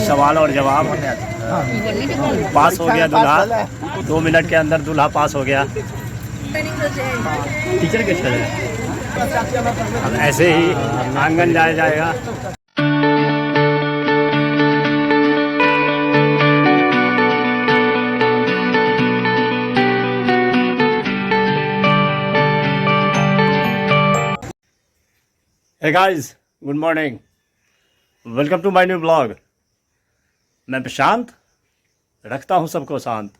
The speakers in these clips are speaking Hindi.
सवाल और जवाब पास हो गया दूल्हा। 2 मिनट के अंदर दूल्हा पास हो गया। टीचर के चले अब ऐसे ही आंगन जाया जाएगा। Hey guys, good morning. Welcome to my new vlog. मैं प्रशांत, रखता हूँ सबको शांत।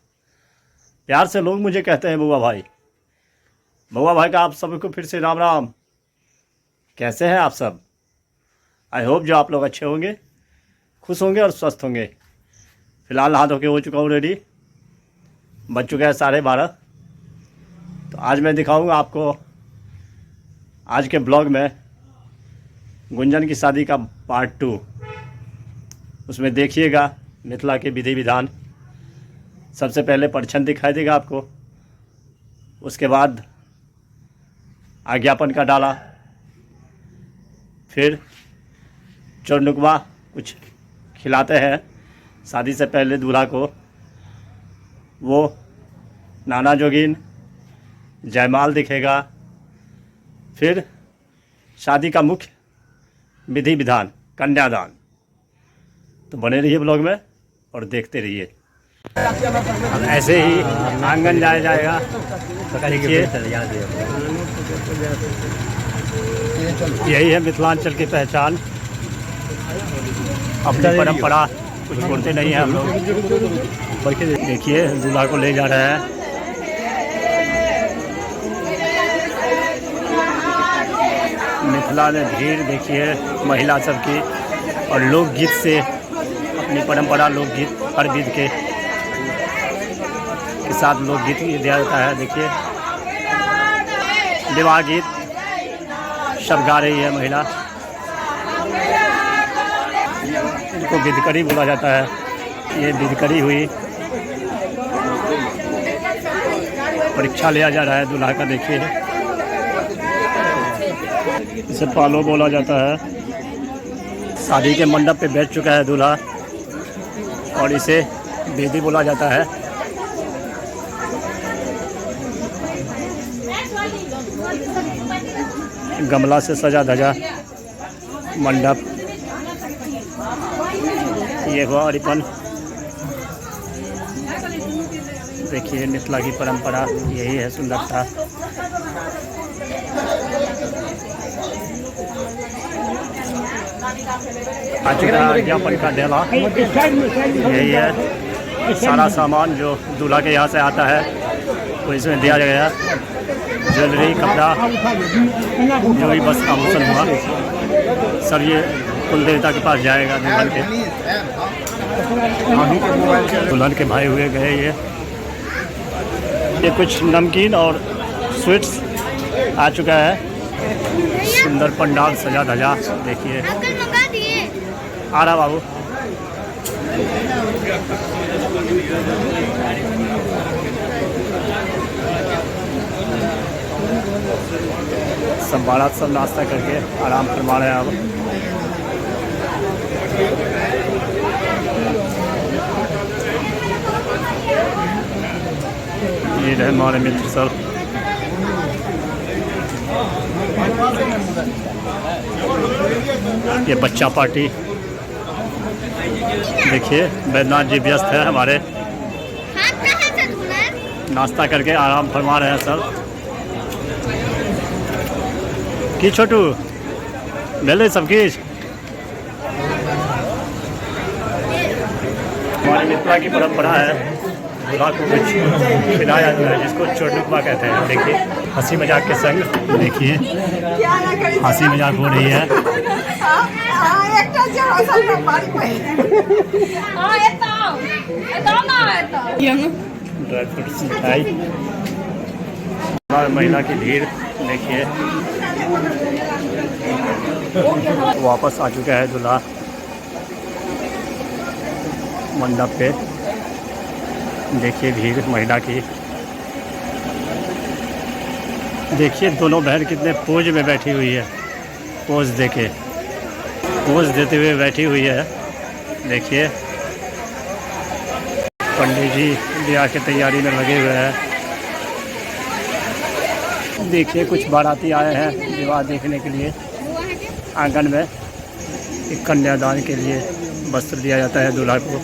प्यार से लोग मुझे कहते हैं बुआ भाई। बुआ भाई का आप सबको फिर से राम राम। कैसे हैं आप सब? आई होप जो आप लोग अच्छे होंगे, खुश होंगे और स्वस्थ होंगे। फ़िलहाल नहा धो के हो चुका हूँ रेडी। बज चुका है 12:30। तो आज मैं दिखाऊँगा आपको आज के ब्लॉग में गुंजन की शादी का पार्ट 2। उसमें देखिएगा मिथिला के विधि विधान। सबसे पहले परछन दिखाई देगा आपको, उसके बाद आज्ञापन का डाला, फिर चोरनुकवा कुछ खिलाते हैं शादी से पहले दूल्हा को, वो नाना जोगिन, जयमाल दिखेगा, फिर शादी का मुख्य विधि विधान कन्यादान। तो बने रहिए ब्लॉग में और देखते रहिए। अब ऐसे ही आंगन जाया जाएगा। देखिए यही है मिथिलांचल की पहचान। अपनी परंपरा कुछ छोड़ते नहीं हैं हम लोग। देखिए दूल्हा को ले जा रहे हैं। मिथिला में भीड़ देखिए महिला सबकी, और लोकगीत से अपनी परंपरा लोकगीत हर विध के साथ लोकगीत दिया जाता है। देखिए विवाह गीत सब गा रही है महिला। इनको विधकरी बोला जाता है। ये विधकरी हुई। परीक्षा लिया जा रहा है दूल्हा का। देखिए इसे पालो बोला जाता है। शादी के मंडप पे बैठ चुका है दूल्हा और इसे बेदी बोला जाता है। गमला से सजा धजा मंडप। ये हुआ अरिपन। देखिए मिथिला की परंपरा यही है सुंदरता। आज का आज्ञापन का डेला यही है। सारा सामान जो दूल्हा के यहाँ से आता है वो इसमें दिया गया। ज्वेलरी, कपड़ा, जो भी बस आभूषण हुआ सब ये कुल देवता के पास जाएगा। दुल्हन के भाई हुए गए ये कुछ नमकीन और स्वीट्स आ चुका है। सुंदर पंडाल सजा धजा। देखिए आ रहा बाबू। सब बारात सब नाश्ता करके आराम फरमा रहे हैं अब। ये रहे हमारे मित्र सब। ये बच्चा पार्टी। देखिए बैद्यनाथ जी व्यस्त है हमारे। नाश्ता करके आराम फरमा रहे हैं सब। की छोटू ले सब की। हमारे मिथिला की परंपरा है दूल्हा को कुछ खिलाया जाता है जिसको चोरनुकवा कहते हैं। देखिए हंसी मजाक के संग देखिए हंसी मजाक हो रही है। ड्राई फ्रूट्स मिठाई। महिला की भीड़ देखिए। वापस आ चुका है दूल्हा मंडप पे। देखिए भीड़ महिला की। देखिए दोनों बहन कितने पोज में बैठी हुई है। पोज देके पोज देते हुए बैठी हुई है। देखिए पंडित जी ब्याह की तैयारी में लगे हुए हैं। देखिए कुछ बाराती आए हैं विवाह देखने के लिए। आंगन में एक कन्यादान के लिए वस्त्र दिया जाता है दूल्हा को।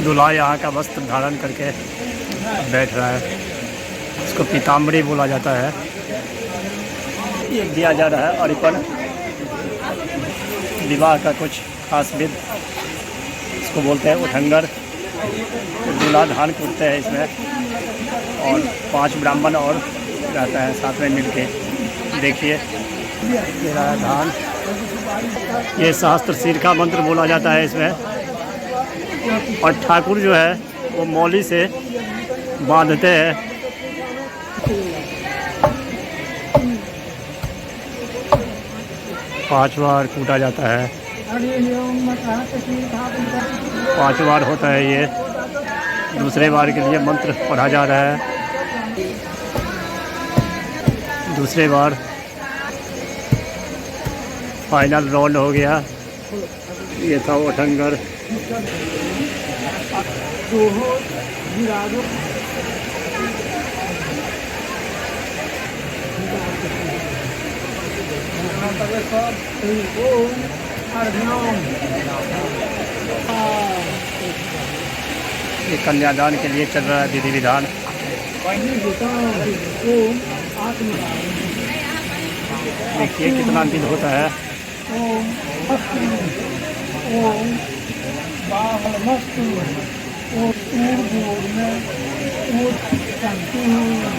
दूल्हा यहाँ का वस्त्र धारण करके बैठ रहा है। इसको पीताम्बरी बोला जाता है। ये दिया जा रहा है अर्पण। विवाह का कुछ खास विध इसको बोलते हैं उठंगर। दूल्हा धान कूटते हैं इसमें और 5 ब्राह्मण और रहता है साथ में मिलके। देखिए ये रहा धान। ये सहस्त्र शीर का मंत्र बोला जाता है इसमें। और ठाकुर जो है वो मौली से बांधते हैं। 5 बार कूटा जाता है। 5 बार होता है ये। दूसरे बार के लिए मंत्र पढ़ा जा रहा है। दूसरे बार फाइनल राउंड हो गया। ये था उठंगर। ये कन्यादान के लिए चल रहा है विधि विधान। देखिए कितना दिन होता है।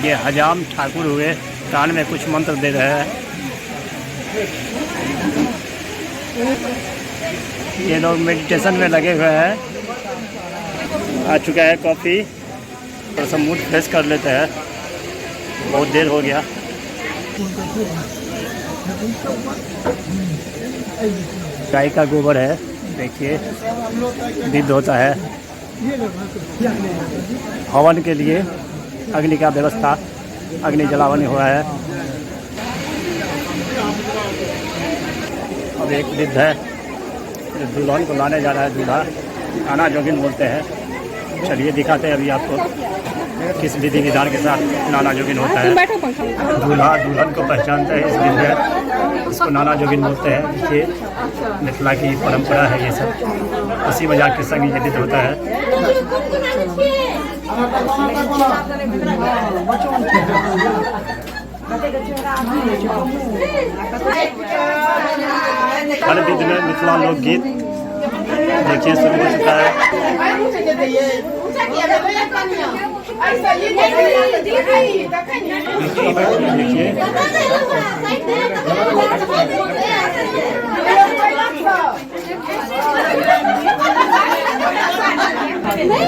ये हजाम ठाकुर हुए कान में कुछ मंत्र दे रहे हैं। ये लोग मेडिटेशन में लगे हुए हैं। आ चुका है कॉफ़ी। थोड़ा सा मूड फ्रेश कर लेते हैं, बहुत देर हो गया। गाय का गोबर है। देखिए विध होता है। हवन के लिए अग्नि का व्यवस्था, अग्नि जलावन हुआ है। अब एक विध है दुल्हन को लाने जा रहा है दूल्हा। नाना जोगिन बोलते हैं। चलिए दिखाते हैं अभी आपको किस विधि विधान के साथ नाना जोगिन होता है। दूल्हा दुल्हन को पहचानते हैं इस विधि में। इसको नाना जोगिन बोलते हैं। ये मिथिला की परंपरा है। ये सब हंसी मजाक के संग ये विधि होता है। हर विधि में मिथिला लोकगीत देखिए शुरू हो चुका है।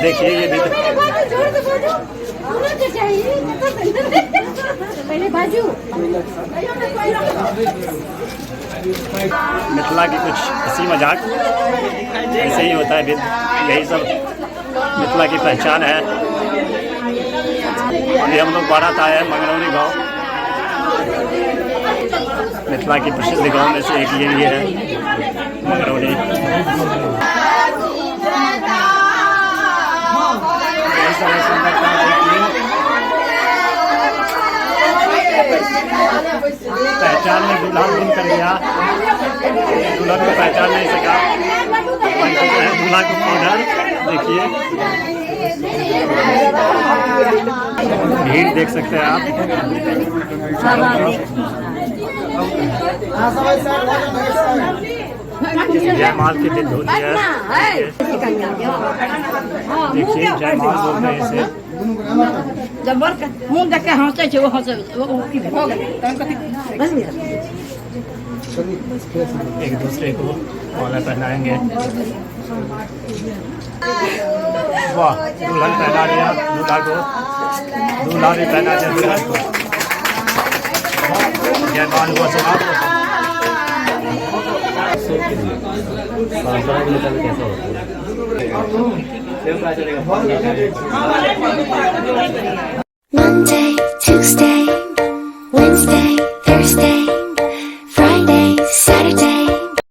देखिए ये मिथिला की कुछ हंसी मजाक ऐसे ही होता है। यही सब मिथिला की पहचान है। अभी हम लोग बारात आए हैं मंगरौनी गांव। मिथिला की प्रसिद्ध गांव में से एक यही है मंगरौनी। पहचान में दूल्हा गुम कर लिया। दूल्हा को पहचान नहीं सका। दूल्हा को पाउडर देखिए। भीड़ देख सकते हैं आप। जयमाल की दिन होती है। देखिए जयमाल बोलते हैं इसे। मुँह देख के हंसे वो हंसे एक दूसरे को माला पहनाएंगे। वाह दुल्हन पहना दिया दूल्हा को। दूल्हा भी पहना दिया दुल्हन को। जयमाल हुआ समाप्त। Monday, Tuesday, Wednesday, Thursday. Thursday.